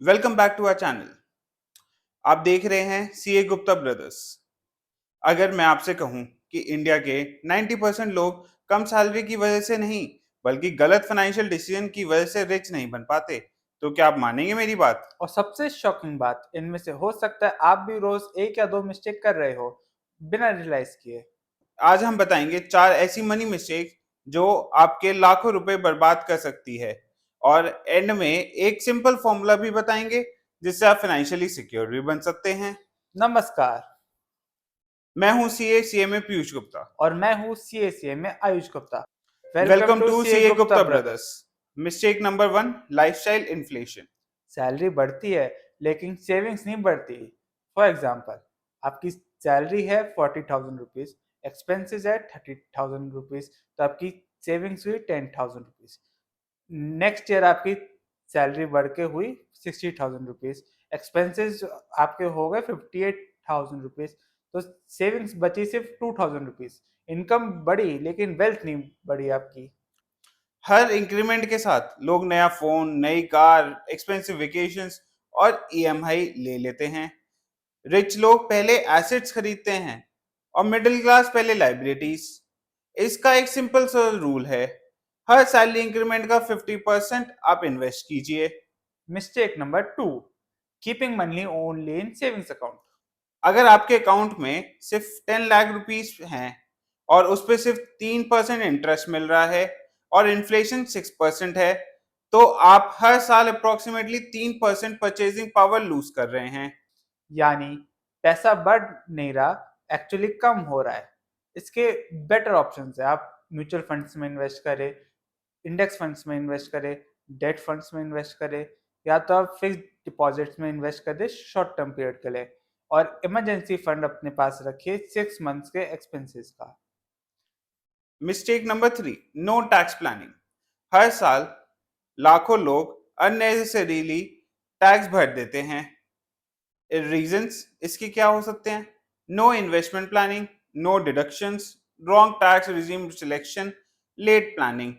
Welcome back to our channel. आप देख रहे हैं सीए गुप्ता ब्रदर्स। अगर मैं आपसे कहूं कि इंडिया के 90% लोग कम सैलरी की वजह से नहीं बल्कि गलत फाइनेंशियल डिसीजन की वजह से रिच नहीं बन पाते, तो क्या आप मानेंगे मेरी बात? और सबसे शॉकिंग बात इनमें से हो सकता है आप भी रोज एक या दो मिस्टेक कर रहे हो बिना रियलाइज किए। आज हम बताएंगे 4 ऐसी मनी मिस्टेक जो आपके लाखों रुपए बर्बाद कर सकती है, और एंड में एक सिंपल फॉर्मूला भी बताएंगे जिससे आप फाइनेंशियली सिक्योर भी बन सकते हैं। नमस्कार। मैं हूं सीए में पीयूष गुप्ता। और मैं हूँ सीएसीए में Ayush Gupta. Welcome welcome to to CA CA Gupta Gupta brothers. Brothers. Mistake number 1, lifestyle inflation. Salary बढ़ती है लेकिन सेविंग्स नहीं बढ़ती। फॉर एग्जाम्पल, आपकी सैलरी है 40,000 रुपीज, एक्सपेंसेस है 30,000 रुपीज, तो आपकी सेविंग्स हुई 10,000 रुपीज। नेक्स्ट ईयर आपकी सैलरी बढ़ के हुई 60,000 रुपीज, एक्सपेंसेस आपके हो गए 58,000 रुपीज, तो सेविंग्स बची सिर्फ 2,000 रुपीज। इनकम बढ़ी लेकिन वेल्थ नहीं बढ़ी आपकी। हर इंक्रीमेंट के साथ लोग नया फोन, नई कार, एक्सपेंसिव वेकेशंस और ईएमआई ले लेते हैं। रिच लोग पहले एसेट्स खरीदते हैं और मिडिल क्लास पहले लाइबिलिटीज। इसका एक सिंपल सा रूल है, हर सैलरी इंक्रीमेंट का 50% आप इन्वेस्ट कीजिए। Mistake number 2, keeping money only in savings account. अगर आपके अकाउंट में सिर्फ 10 लाख रुपीज हैं और उस पर सिर्फ 3% इंटरेस्ट मिल रहा है और इन्फ्लेशन 6% है, तो आप हर साल अप्रोक्सीमेटली 3% परचेजिंग पावर लूज कर रहे हैं। यानी पैसा बढ़ नहीं रहा, एक्चुअली कम हो रहा है। इसके बेटर ऑप्शंस है, आप म्यूचुअल फंड्स में इन्वेस्ट करें, इंडेक्स फंड्स में इन्वेस्ट करें, डेट फंड्स में इन्वेस्ट करें, या तो आप फिक्स डिपॉजिट्स में इन्वेस्ट कर दें शॉर्ट टर्म पीरियड के लिए, और इमरजेंसी फंड अपने पास रखिए 6 मंथ्स के एक्सपेंसेस का। Mistake number 3, no tax planning. हर साल लाखों लोग अननेसेसरीली टैक्स भर देते हैं। रीजंस इसके क्या हो सकते हैं? No investment planning, no deductions, wrong tax regime selection, late planning.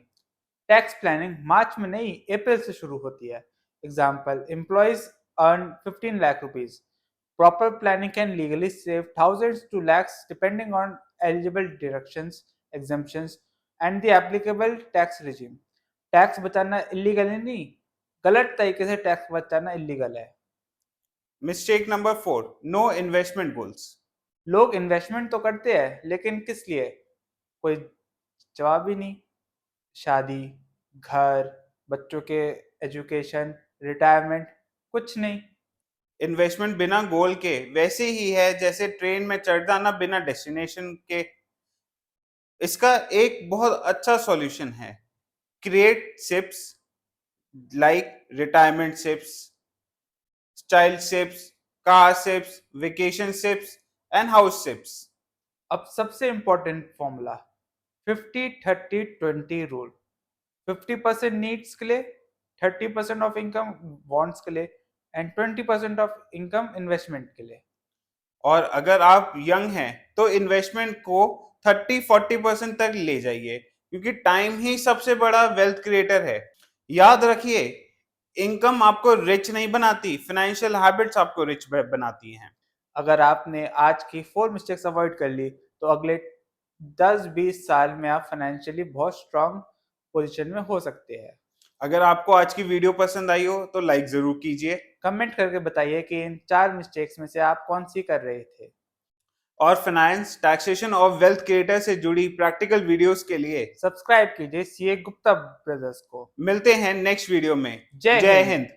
Tax planning March में नहीं, अप्रैल से शुरू होती है। Example, employees earn 15 lakh rupees. Proper planning can legally save thousands to lakhs depending on eligible deductions, exemptions and the applicable tax regime. Tax बचाना illegal नहीं, गलत तरीके से टैक्स बचाना इलीगल है। Mistake number 4, no investment goals. लोग investment तो करते हैं लेकिन किस लिए? कोई जवाब ही नहीं। शादी, घर, बच्चों के एजुकेशन, रिटायरमेंट, कुछ नहीं। इन्वेस्टमेंट बिना गोल के वैसे ही है जैसे ट्रेन में चढ़ जाना बिना डेस्टिनेशन के। इसका एक बहुत अच्छा सॉल्यूशन है, create SIPs, like retirement SIPs, child SIPs, car SIPs, vacation SIPs and house SIPs. अब सबसे इंपॉर्टेंट फॉर्मूला, 50-30-20 रूल। 50% नीड्स के लिए, 30% ऑफ इनकम वॉन्ट्स के लिए, एंड 20% ऑफ इनकम इन्वेस्टमेंट के लिए। और अगर आप यंग हैं तो इन्वेस्टमेंट को 30-40% तक ले जाइए, क्योंकि टाइम ही सबसे बड़ा वेल्थ क्रिएटर है। याद रखिए, इनकम आपको रिच नहीं बनाती, फाइनेंशियल हैबिट्स आपको रिच बनाती हैं। अगर आपने आज की 4 मिस्टेक्स अवॉइड कर ली तो अगले 10-20 साल में आप फाइनेंशियली बहुत स्ट्रांग पोजीशन में हो सकते हैं। अगर आपको आज की वीडियो पसंद आई हो तो लाइक जरूर कीजिए, कमेंट करके बताइए कि इन 4 मिस्टेक्स में से आप कौन सी कर रहे थे। और फाइनेंस, टैक्सेशन और वेल्थ क्रिएटर से जुड़ी प्रैक्टिकल वीडियोस के लिए सब्सक्राइब कीजिए सीए गुप्ता ब्रदर्स को। मिलते हैं नेक्स्ट वीडियो में। जय जय हिंद। हिंद।